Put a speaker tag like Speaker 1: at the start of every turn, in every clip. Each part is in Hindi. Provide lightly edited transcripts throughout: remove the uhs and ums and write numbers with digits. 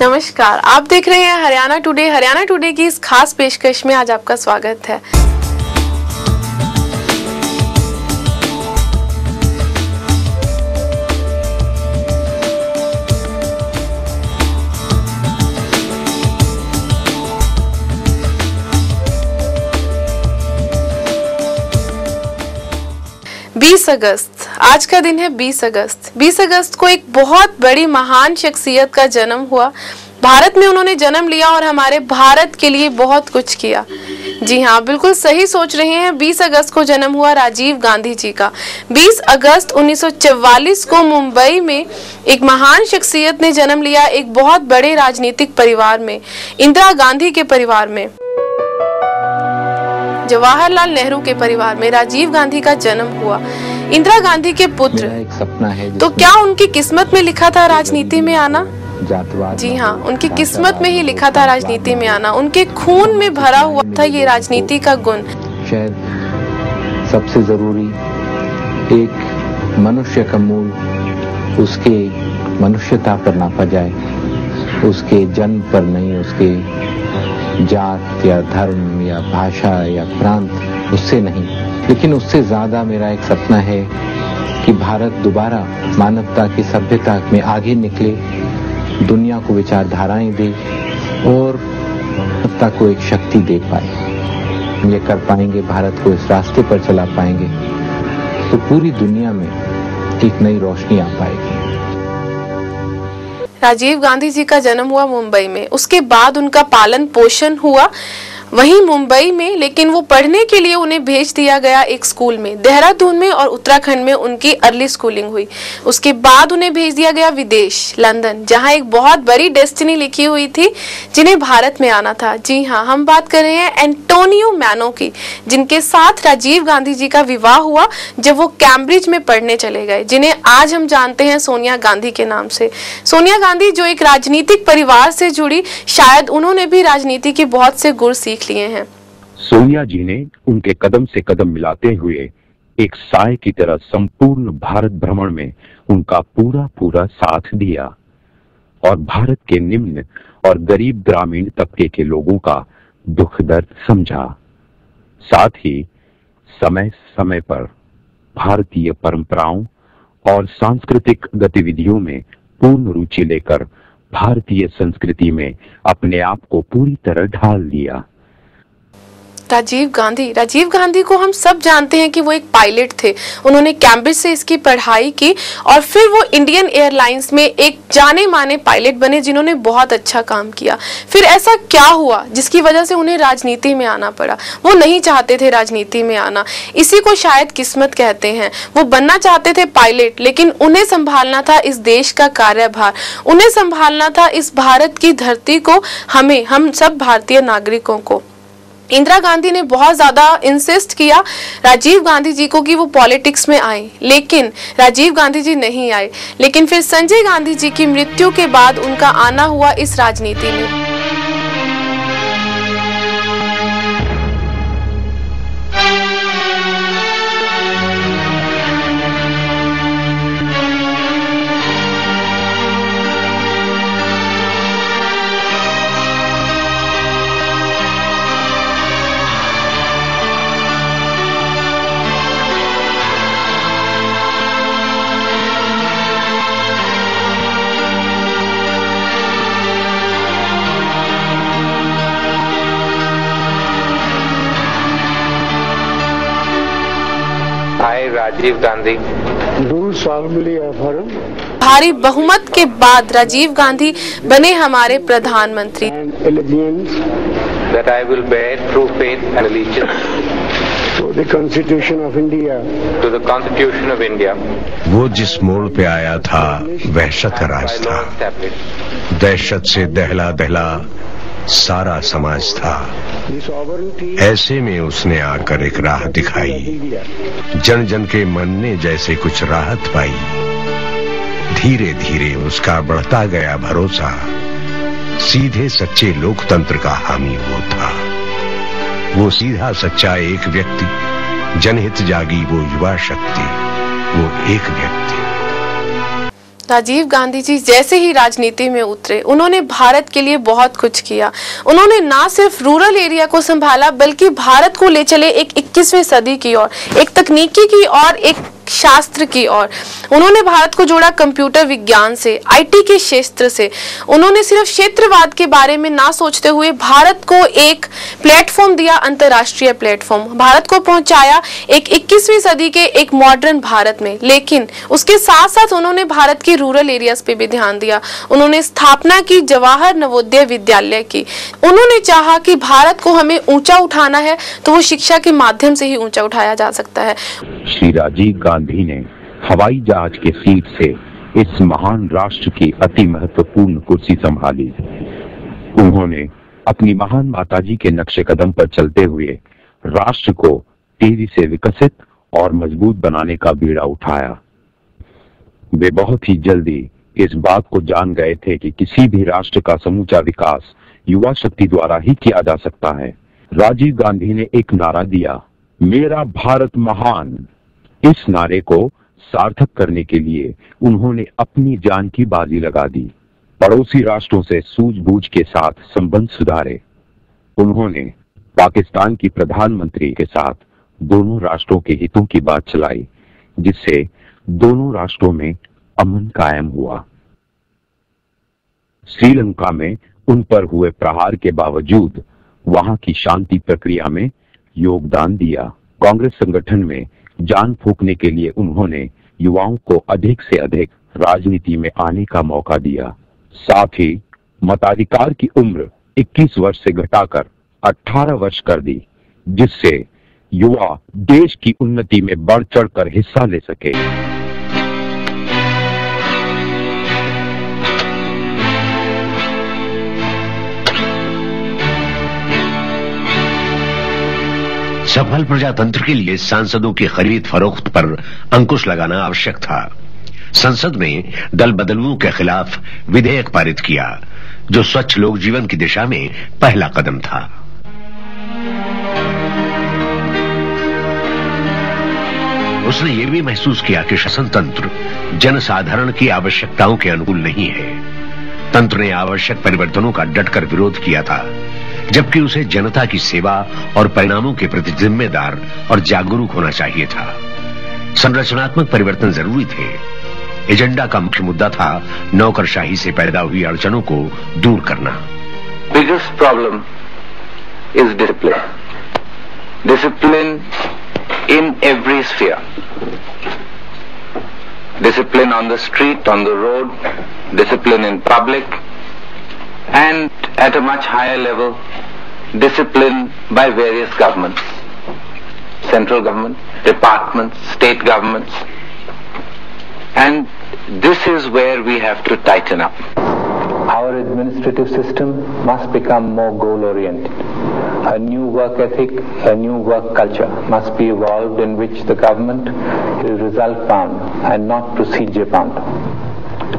Speaker 1: नमस्कार, आप देख रहे हैं हरियाणा टुडे। हरियाणा टुडे की इस खास पेशकश में आज आपका स्वागत है। अगस्त, आज का दिन है 20 अगस्त। 20 अगस्त को एक बहुत बड़ी महान शख्सियत का जन्म हुआ। भारत में उन्होंने जन्म लिया और हमारे भारत के लिए बहुत कुछ किया। जी हाँ, बिल्कुल सही सोच रहे हैं। 20 अगस्त को जन्म हुआ राजीव गांधी जी का। 20 अगस्त 1944 को मुंबई में एक महान शख्सियत ने जन्म लिया, एक बहुत बड़े राजनीतिक परिवार में, इंदिरा गांधी के परिवार में, जवाहरलाल नेहरू के परिवार में राजीव गांधी का जन्म हुआ। इंदिरा गांधी के पुत्र।
Speaker 2: एक सपना है,
Speaker 1: तो क्या उनकी किस्मत में लिखा था राजनीति में आना? जी हाँ, उनकी किस्मत में ही लिखा था राजनीति में आना। उनके खून में भरा हुआ था ये राजनीति का गुण।
Speaker 2: शायद सबसे जरूरी एक मनुष्य का मूल उसके मनुष्यता पर नापा जाए, उसके जन्म पर नहीं, उसके जात या धर्म या भाषा या प्रांत, उससे नहीं। लेकिन उससे ज्यादा मेरा एक सपना है कि भारत दोबारा मानवता की सभ्यता में आगे निकले, दुनिया को विचारधाराएं दे और मानवता को एक शक्ति दे पाए। हम ये कर पाएंगे, भारत को इस रास्ते पर चला पाएंगे तो पूरी दुनिया में एक नई रोशनी आ पाएगी।
Speaker 1: राजीव गांधी जी का जन्म हुआ मुंबई में, उसके बाद उनका पालन पोषण हुआ वहीं मुंबई में, लेकिन वो पढ़ने के लिए उन्हें भेज दिया गया एक स्कूल में, देहरादून में, और उत्तराखंड में उनकी अर्ली स्कूलिंग हुई। उसके बाद उन्हें भेज दिया गया विदेश, लंदन, जहां एक बहुत बड़ी डेस्टिनी लिखी हुई थी जिन्हें भारत में आना था। जी हाँ, हम बात कर रहे हैं एंटोनियो मैनो की, जिनके साथ राजीव गांधी जी का विवाह हुआ जब वो कैम्ब्रिज में पढ़ने चले गए, जिन्हें आज हम जानते हैं सोनिया गांधी के नाम से। सोनिया गांधी जो एक राजनीतिक परिवार से जुड़ी, शायद उन्होंने भी राजनीति के बहुत से गुर सीख लिए हैं।
Speaker 3: सोनिया जी ने उनके कदम से कदम मिलाते हुए एक साय की तरह संपूर्ण भारत भ्रमण में उनका पूरा साथ दिया और भारत के निम्न और गरीब ग्रामीण तबके के लोगों का दुख दर्द समझा। साथ ही समय समय पर भारतीय परंपराओं और सांस्कृतिक गतिविधियों में पूर्ण रुचि लेकर भारतीय संस्कृति में अपने आप को पूरी तरह ढाल दिया।
Speaker 1: राजीव गांधी को हम सब जानते हैं कि वो एक पायलट थे। उन्होंने कैम्ब्रिज से इसकी पढ़ाई की और फिर वो इंडियन एयरलाइंस में एक जाने माने पायलट बने, जिन्होंने बहुत अच्छा काम किया। फिर ऐसा क्या हुआ जिसकी वजह से उन्हें राजनीति में आना पड़ा? वो नहीं चाहते थे राजनीति में आना, इसी को शायद किस्मत कहते हैं। वो बनना चाहते थे पायलट, लेकिन उन्हें संभालना था इस देश का कार्यभार, उन्हें संभालना था इस भारत की धरती को, हम सब भारतीय नागरिकों को। इंदिरा गांधी ने बहुत ज्यादा इंसिस्ट किया राजीव गांधी जी को कि वो पॉलिटिक्स में आए, लेकिन राजीव गांधी जी नहीं आए। लेकिन फिर संजय गांधी जी की मृत्यु के बाद उनका आना हुआ इस राजनीति में।
Speaker 4: राजीव गांधी
Speaker 1: भारी बहुमत के बाद राजीव गांधी बने हमारे प्रधानमंत्री।
Speaker 4: That I will bear true faith and allegiance
Speaker 5: to the Constitution of India.
Speaker 4: To the Constitution of India.
Speaker 6: वो जिस मोड़ पे आया था वहशत का राज था, दहशत से दहला दहला सारा समाज था। ऐसे में उसने आकर एक राह दिखाई, जन जन के मन ने जैसे कुछ राहत पाई। धीरे धीरे उसका बढ़ता गया भरोसा, सीधे सच्चे लोकतंत्र का हामी वो था। वो सीधा सच्चा एक व्यक्ति, जनहित जागी वो युवा शक्ति, वो एक व्यक्ति।
Speaker 1: राजीव गांधी जी जैसे ही राजनीति में उतरे, उन्होंने भारत के लिए बहुत कुछ किया। उन्होंने ना सिर्फ रूरल एरिया को संभाला, बल्कि भारत को ले चले एक 21वीं सदी की ओर, एक तकनीकी की ओर, एक शास्त्र की ओर। उन्होंने भारत को जोड़ा कंप्यूटर विज्ञान से, आईटी के क्षेत्र से। उन्होंने सिर्फ क्षेत्रवाद के बारे में ना सोचते हुए भारत को एक प्लेटफॉर्म दिया, अंतर्राष्ट्रीय प्लेटफॉर्म। भारत को पहुंचाया एक 21वीं सदी के एक मॉडर्न भारत में। लेकिन उसके साथ साथ उन्होंने भारत के रूरल एरियाज पे भी ध्यान दिया। उन्होंने स्थापना की जवाहर नवोदय विद्यालय की। उन्होंने चाहा कि भारत को हमें ऊंचा उठाना है तो वो शिक्षा के माध्यम से ही ऊंचा उठाया जा सकता है।
Speaker 3: श्री राजीव गांधी ने हवाई जहाज के सीट से इस महान राष्ट्र की अति महत्वपूर्ण कुर्सी संभाली। उन्होंने अपनी महान माताजी के नक्शे कदम पर चलते हुए राष्ट्र को तेजी से विकसित और मजबूत बनाने का बीड़ा उठाया। वे बहुत ही जल्दी इस बात को जान गए थे कि किसी भी राष्ट्र का समूचा विकास युवा शक्ति द्वारा ही किया जा सकता है। राजीव गांधी ने एक नारा दिया, मेरा भारत महान। इस नारे को सार्थक करने के लिए उन्होंने अपनी जान की बाजी लगा दी। पड़ोसी राष्ट्रों से सूझबूझ के साथ संबंध सुधारे। उन्होंने पाकिस्तान की प्रधानमंत्री के साथ दोनों राष्ट्रों के हितों की बात चलाई, जिससे दोनों राष्ट्रों में अमन कायम हुआ। श्रीलंका में उन पर हुए प्रहार के बावजूद वहां की शांति प्रक्रिया में योगदान दिया। कांग्रेस संगठन में जान फूंकने के लिए उन्होंने युवाओं को अधिक से अधिक राजनीति में आने का मौका दिया। साथ ही मताधिकार की उम्र 21 वर्ष से घटाकर 18 वर्ष कर दी, जिससे युवा देश की उन्नति में बढ़ चढ़कर हिस्सा ले सके।
Speaker 6: सफल प्रजातंत्र के लिए सांसदों की खरीद फरोख्त पर अंकुश लगाना आवश्यक था। संसद ने दल बदलुओं के खिलाफ विधेयक पारित किया, जो स्वच्छ लोक जीवन की दिशा में पहला कदम था। उसने यह भी महसूस किया कि शासन तंत्र जनसाधारण की आवश्यकताओं के अनुकूल नहीं है। तंत्र ने आवश्यक परिवर्तनों का डटकर विरोध किया था, जबकि उसे जनता की सेवा और परिणामों के प्रति जिम्मेदार और जागरूक होना चाहिए था। संरचनात्मक परिवर्तन जरूरी थे। एजेंडा का मुख्य मुद्दा था नौकरशाही से पैदा हुई अड़चनों को दूर करना।
Speaker 4: Biggest problem is discipline. Discipline in every sphere. Discipline on the street, on the road, discipline in public, and at a much higher level, discipline by various governments, central government, departments, state governments, and this is where we have to tighten up. Our administrative system must become more goal-oriented. A new work ethic, a new work culture must be evolved in which the government is result-bound and not procedure-bound.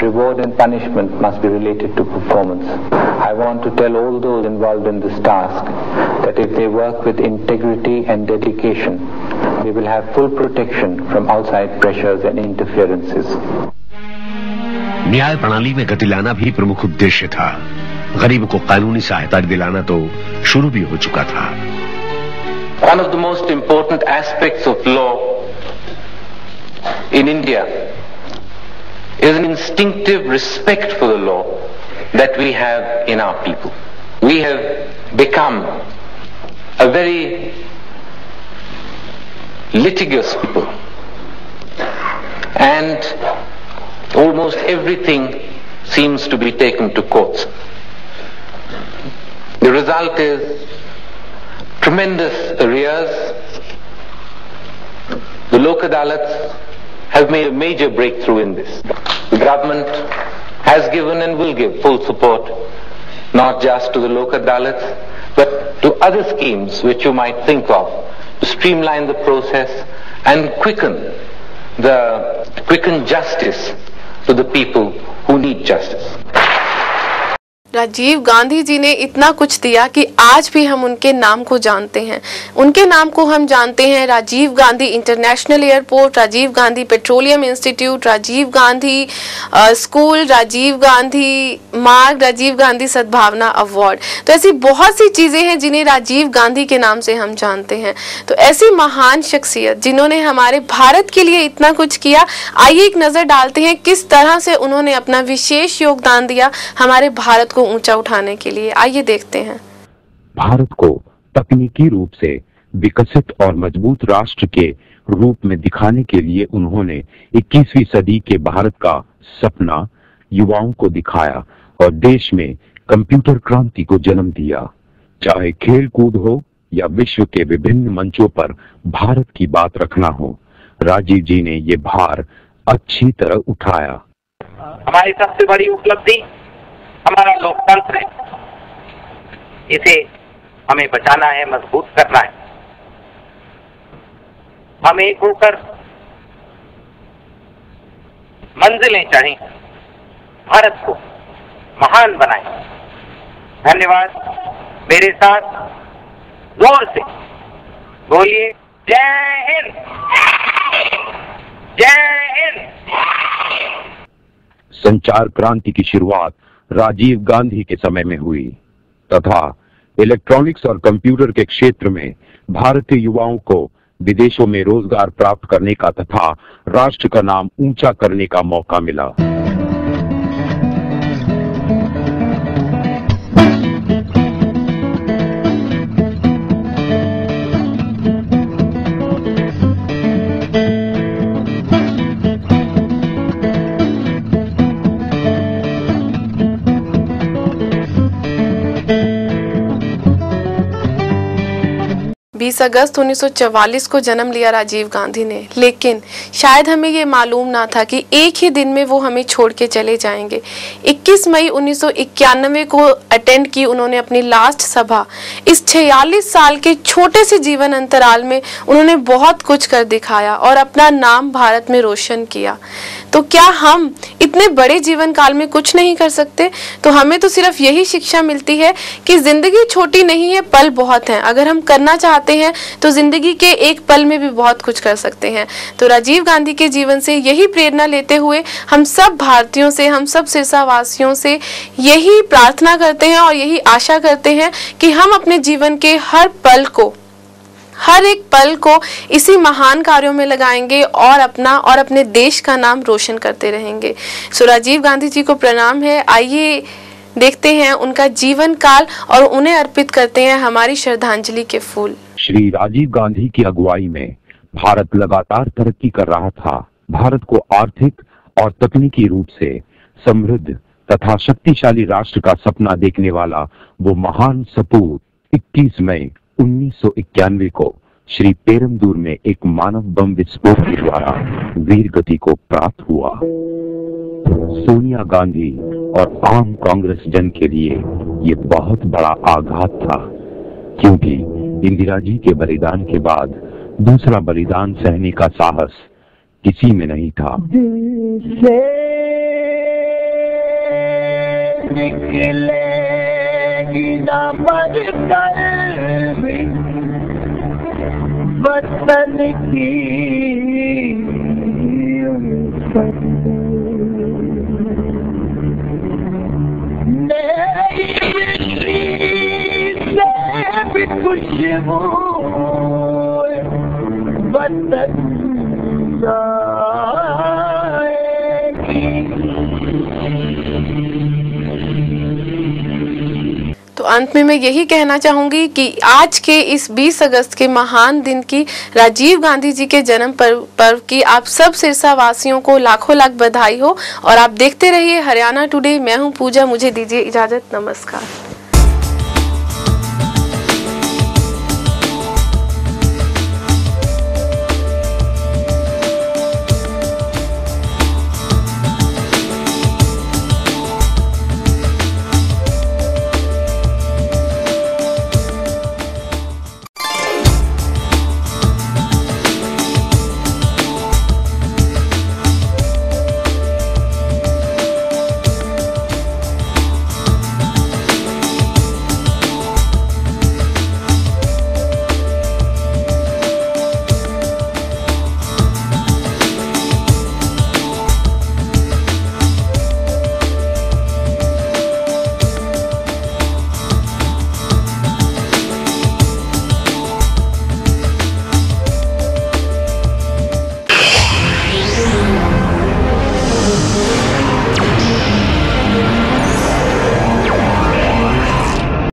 Speaker 4: Reward and punishment must be related to performance. I want to tell all those involved in this task that if they work with integrity and dedication, they will have full protection from outside pressures and interferences.
Speaker 6: न्याय प्रणाली में गति लाना भी प्रमुख उद्देश्य था। गरीब को कानूनी सहायता दिलाना तो शुरू भी हो चुका था।
Speaker 4: One of the most important aspects of law in India is an instinctive respect for the law that we have in our people. We have become a very litigious people, and almost everything seems to be taken to courts. The result is tremendous arrears. The Lok Adalats have made a major breakthrough in this. The government has given and will give full support, not just to the Lok Adalats, but to other schemes which you might think of to streamline the process and quicken justice to the people who need justice.
Speaker 1: Rajiv Gandhi ji ने इतना कुछ दिया कि आज भी हम उनके नाम को जानते हैं। उनके नाम को हम जानते हैं Rajiv Gandhi international airport, Rajiv Gandhi petroleum institute, Rajiv Gandhi school, Rajiv Gandhi मार्ग, राजीव गांधी सद्भावना अवार्ड। तो ऐसी बहुत सी चीजें हैं जिन्हें राजीव गांधी के नाम से हम जानते हैं। तो ऐसी महान शख्सियत जिन्होंने हमारे भारत के लिए इतना कुछ किया, आइए एक नजर डालते हैं किस तरह से उन्होंने अपना विशेष योगदान दिया हमारे भारत को ऊंचा उठाने के लिए। आइए देखते हैं।
Speaker 3: भारत को तकनीकी रूप से विकसित और मजबूत राष्ट्र के रूप में दिखाने के लिए उन्होंने 21वीं सदी के भारत का सपना युवाओं को दिखाया और देश में कंप्यूटर क्रांति को जन्म दिया। चाहे खेल कूद हो या विश्व के विभिन्न मंचों पर भारत की बात रखना हो, राजीव जी ने ये भार अच्छी तरह उठाया।
Speaker 7: हमारी सबसे बड़ी उपलब्धि हमारा लोकतंत्र है। इसे हमें बचाना है, मजबूत करना है। हम एक होकर मंजिलें चढ़ें, भारत को महान बनाएं। धन्यवाद। मेरे साथ जोर से बोलिए, जय हिंद, जय हिंद।
Speaker 3: संचार क्रांति की शुरुआत राजीव गांधी के समय में हुई तथा इलेक्ट्रॉनिक्स और कंप्यूटर के क्षेत्र में भारतीय युवाओं को विदेशों में रोजगार प्राप्त करने का तथा राष्ट्र का नाम ऊंचा करने का मौका मिला।
Speaker 1: अगस्त 1944 को जन्म लिया राजीव गांधी ने, लेकिन शायद हमें ये मालूम ना था कि एक ही दिन में वो हमें छोड़ के चले जाएंगे। 21 मई 1991 को अटेंड की उन्होंने अपनी लास्ट सभा। इस 46 साल के छोटे से जीवन अंतराल में उन्होंने बहुत कुछ कर दिखाया और अपना नाम भारत में रोशन किया। तो क्या हम इतने बड़े जीवन काल में कुछ नहीं कर सकते? तो हमें तो सिर्फ यही शिक्षा मिलती है कि जिंदगी छोटी नहीं है, पल बहुत हैं। अगर हम करना चाहते हैं तो जिंदगी के एक पल में भी बहुत कुछ कर सकते हैं। तो राजीव गांधी के जीवन से यही प्रेरणा लेते हुए हम सब भारतीयों से, हम सब सिरसावासियों से यही प्रार्थना करते हैं और यही आशा करते हैं कि हम अपने जीवन के हर एक पल को इसी महान कार्यों में लगाएंगे और अपना और अपने देश का नाम रोशन करते रहेंगे। सो राजीव गांधी जी को प्रणाम है। आइए देखते हैं उनका जीवन काल और उन्हें अर्पित करते हैं हमारी श्रद्धांजलि के फूल।
Speaker 3: श्री राजीव गांधी की अगुवाई में भारत लगातार तरक्की कर रहा था। भारत को आर्थिक और तकनीकी रूप से समृद्ध तथा शक्तिशाली राष्ट्र का सपना देखने वाला वो महान सपूत 21 मई 1991 को श्री पेरमदूर में एक मानव बम विस्फोट के द्वारा वीर गति को प्राप्त हुआ। सोनिया गांधी और आम कांग्रेस जन के लिए ये बहुत बड़ा आघात था, क्योंकि इंदिरा जी के बलिदान के बाद दूसरा बलिदान सहने का साहस किसी में नहीं था।
Speaker 8: वतन की खुशबू वतन
Speaker 1: तो अंत में मैं यही कहना चाहूंगी कि आज के इस 20 अगस्त के महान दिन की, राजीव गांधी जी के जन्म पर्व की आप सब सिरसा वासियों को लाखों लाख बधाई हो और आप देखते रहिए हरियाणा टुडे। मैं हूं पूजा, मुझे दीजिए इजाजत। नमस्कार।